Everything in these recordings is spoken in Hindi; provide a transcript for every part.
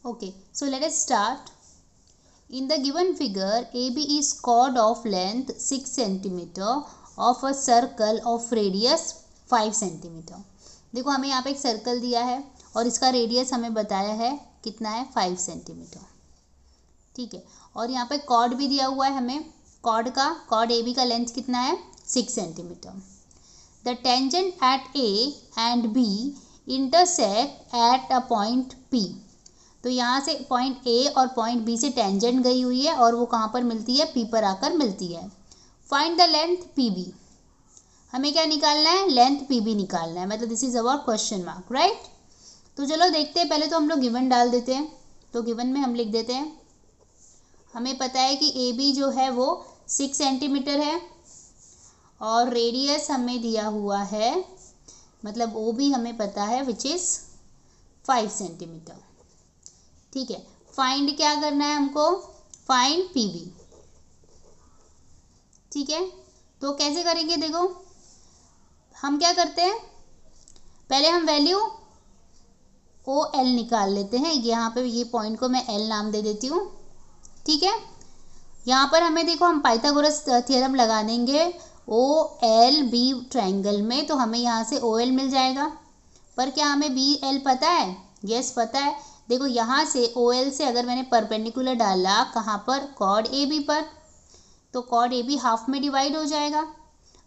Okay, so let us start. In the given figure, AB is chord of length 6 cm of a circle of radius 5 cm. देखो हमें यहाँ पे एक सर्कल दिया है और इसका रेडियस हमें बताया है कितना है 5 सेंटीमीटर. ठीक है, और यहाँ पे कॉर्ड भी दिया हुआ है हमें. कॉर्ड AB का लेंथ कितना है 6 centimetre. The tangent at A and B intersect at a point P. तो यहाँ से पॉइंट ए और पॉइंट बी से टेंजेंट गई हुई है और वो कहाँ पर मिलती है, पी पर आकर मिलती है. Find the length P B. हमें क्या निकालना है, लेंथ पी बी निकालना है. मतलब this is our question mark, right. तो चलो देखते हैं. पहले तो हम लोग गिवन डाल देते हैं. तो गिवन में हम लिख देते हैं, हमें पता है कि ए बी जो है वो 6 सेंटीमीटर है और रेडियस हमें दिया हुआ है, मतलब ओ बी हमें पता है विच इज़ 5 सेंटीमीटर. ठीक है, फाइंड क्या करना है हमको, फाइंड पी बी. ठीक है, तो कैसे करेंगे, देखो हम क्या करते हैं, पहले हम वैल्यू ओ एल निकाल लेते हैं. यहाँ पे ये पॉइंट को मैं एल नाम दे देती हूँ. ठीक है, यहाँ पर हमें देखो हम पाइथागोरस थ्योरम लगा देंगे ओ एल बी ट्रायंगल में, तो हमें यहाँ से ओ एल मिल जाएगा. पर क्या हमें बी एल पता है, यस पता है. देखो यहाँ से ओ एल से अगर मैंने परपेंडिकुलर डाला कहाँ पर, कॉर्ड ए बी पर, तो कॉर्ड ए बी हाफ में डिवाइड हो जाएगा.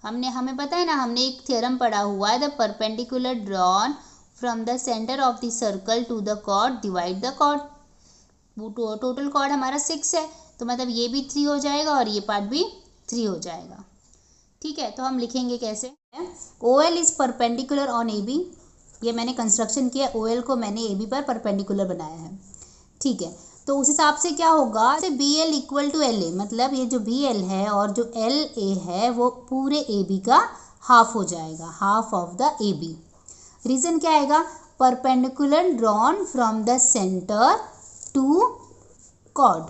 हमें पता है ना, हमने एक थ्योरम पढ़ा हुआ है, the perpendicular drawn from the centre of the circle to the chord divide the chord. Total chord हमारा 6 है, तो मतलब ये भी 3 हो जाएगा और ये पार्ट भी 3 हो जाएगा. ठीक है, तो हम लिखेंगे कैसे, O L is perpendicular on A B. ये मैंने कंस्ट्रक्शन किया, ओ एल को मैंने ए बी पर परपेंडिकुलर बनाया है. ठीक है, तो उस हिसाब से क्या होगा, B L equal to L A, मतलब ये जो बी एल है और जो एल ए है वो पूरे ए बी का हाफ हो जाएगा, half of the A B. Reason क्या आएगा, perpendicular drawn from the centre to chord.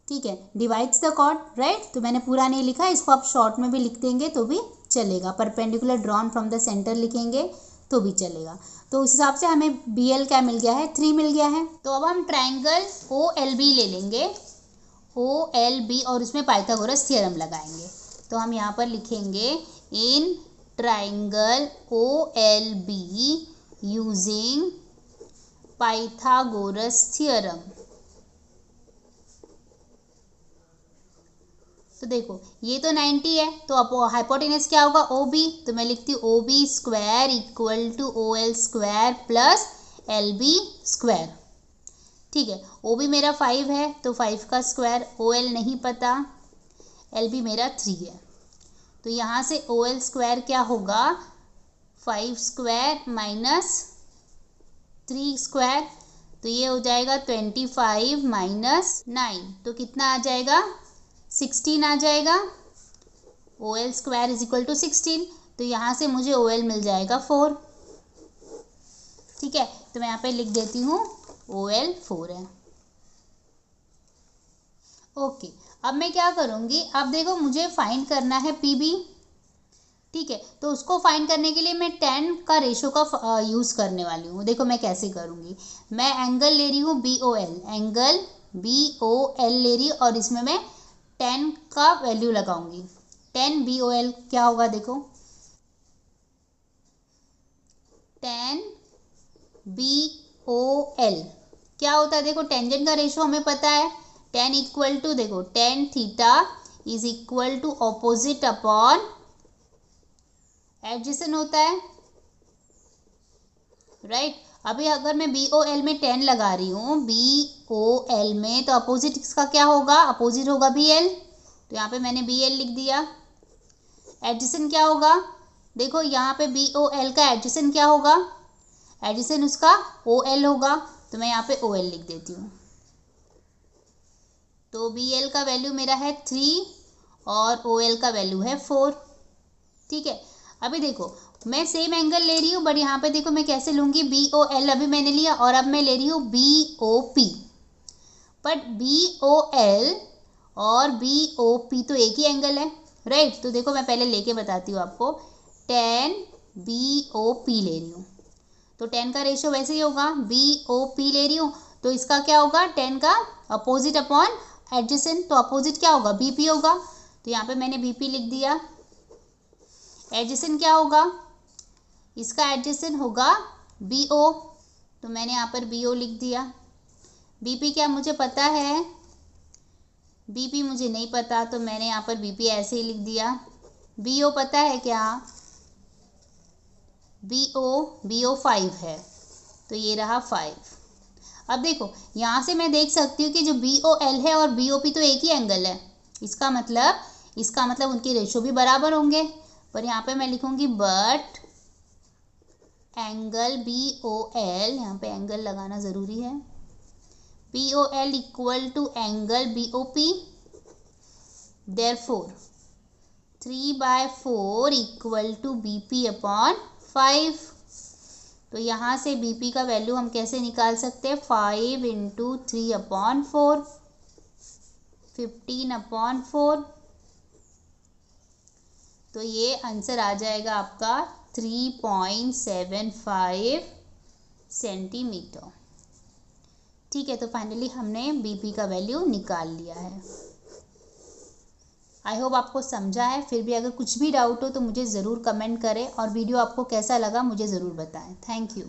ठीक है, डिवाइड्स द कॉर्ड, राइट. तो मैंने पूरा नहीं लिखा, इसको आप शॉर्ट में भी लिख देंगे तो भी चलेगा. Perpendicular drawn from the centre लिखेंगे तो भी चलेगा. तो उस हिसाब से हमें बी एल क्या मिल गया है, 3 मिल गया है. तो अब हम ट्रायंगल ओ एल बी ले लेंगे, ओ एल बी, और उसमें पाइथागोरस थ्योरम लगाएंगे. तो हम यहाँ पर लिखेंगे in triangle O L B using Pythagoras theorem. तो देखो ये तो 90 है, तो अब हाइपोटेनस क्या होगा, ओ बी. तो मैं लिखती हूँ O B square equal to O L square plus L B square. ठीक है, ओ बी मेरा 5 है तो 5 का स्क्वायर, ओ एल नहीं पता, एल बी मेरा 3 है. तो यहाँ से ओ एल स्क्वायर क्या होगा, 5 स्क्वायर माइनस 3 स्क्वायर, तो ये हो जाएगा 25 माइनस 9, तो कितना आ जाएगा, 16 आ जाएगा. O L square is equal to 16, तो यहाँ से मुझे ओ एल मिल जाएगा 4. ठीक है, तो मैं यहाँ पे लिख देती हूँ ओ एल 4 है. ओके, अब मैं क्या करूँगी, अब देखो मुझे फाइंड करना है पी बी. ठीक है, तो उसको फाइंड करने के लिए मैं 10 का रेशो का यूज़ करने वाली हूँ. देखो मैं कैसे करूँगी, मैं एंगल ले रही हूँ B O L, angle B O L ले रही हूँ और इसमें मैं 10 का वैल्यू लगाऊंगी. 10 बी ओ एल क्या होगा, देखो 10 बी ओ एल क्या होता है, देखो टेंजेंट का रेशो हमें पता है, 10 इक्वल टू, देखो 10 theta is equal to opposite upon adjacent होता है, राइट. अभी अगर मैं बी ओ एल में 10 लगा रही हूँ बी ओ एल में, तो अपोजिट इसका क्या होगा, अपोजिट होगा बी एल. तो यहाँ पे मैंने बी एल लिख दिया. एडजेसेंट क्या होगा, देखो यहाँ पे बी ओ एल का एडजेसेंट क्या होगा, एडजेसेंट उसका ओ एल होगा, तो मैं यहाँ पे ओ एल लिख देती हूँ. तो बी एल का वैल्यू मेरा है 3 और ओ एल का वैल्यू है 4. ठीक है, अभी देखो मैं सेम एंगल ले रही हूँ, बट यहाँ पे देखो मैं कैसे लूँगी, बी ओ एल अभी मैंने लिया और अब मैं ले रही हूँ B O P. But B O L और बी ओ पी तो एक ही एंगल है, राइट. तो देखो मैं पहले लेके बताती हूँ आपको, 10 बी ओ पी ले रही हूँ. तो 10 का रेशियो वैसे ही होगा, BOP ले रही हूँ तो इसका क्या होगा, 10 का अपोजिट अपॉन एडजेसेंट, तो अपोजिट क्या होगा, BP होगा। तो यहाँ पे मैंने BP लिख दिया। एडजेसेंट क्या होगा, इसका एडजेसेंट होगा BO, तो मैंने यहाँ पर BO लिख दिया। BP क्या मुझे पता है, BP मुझे नहीं पता, तो मैंने यहाँ पर BP ऐसे ही लिख दिया। BO पता है क्या, BO 5 है, तो ये रहा 5। अब देखो यहाँ से मैं देख सकती हूँ कि जो BOL है और BOP तो एक ही एंगल है, इसका मतलब उनके रेशो भी बराबर होंगे। पर यहाँ पे मैं लिखूँगी बट एंगल BOL, यहाँ पे एंगल लगाना ज़रूरी है, BOL equal to angle BOP, therefore 3/4 equal to BP upon 5। तो यहाँ से BP का वैल्यू हम कैसे निकाल सकते हैं, 5 × 3/4, 15/4। तो ये आंसर आ जाएगा आपका 3.75 सेंटीमीटर। ठीक है, तो फाइनली हमने BP का वैल्यू निकाल लिया है। आई होप आपको समझा है। फिर भी अगर कुछ भी डाउट हो तो मुझे ज़रूर कमेंट करें, और वीडियो आपको कैसा लगा मुझे ज़रूर बताएं। Thank you.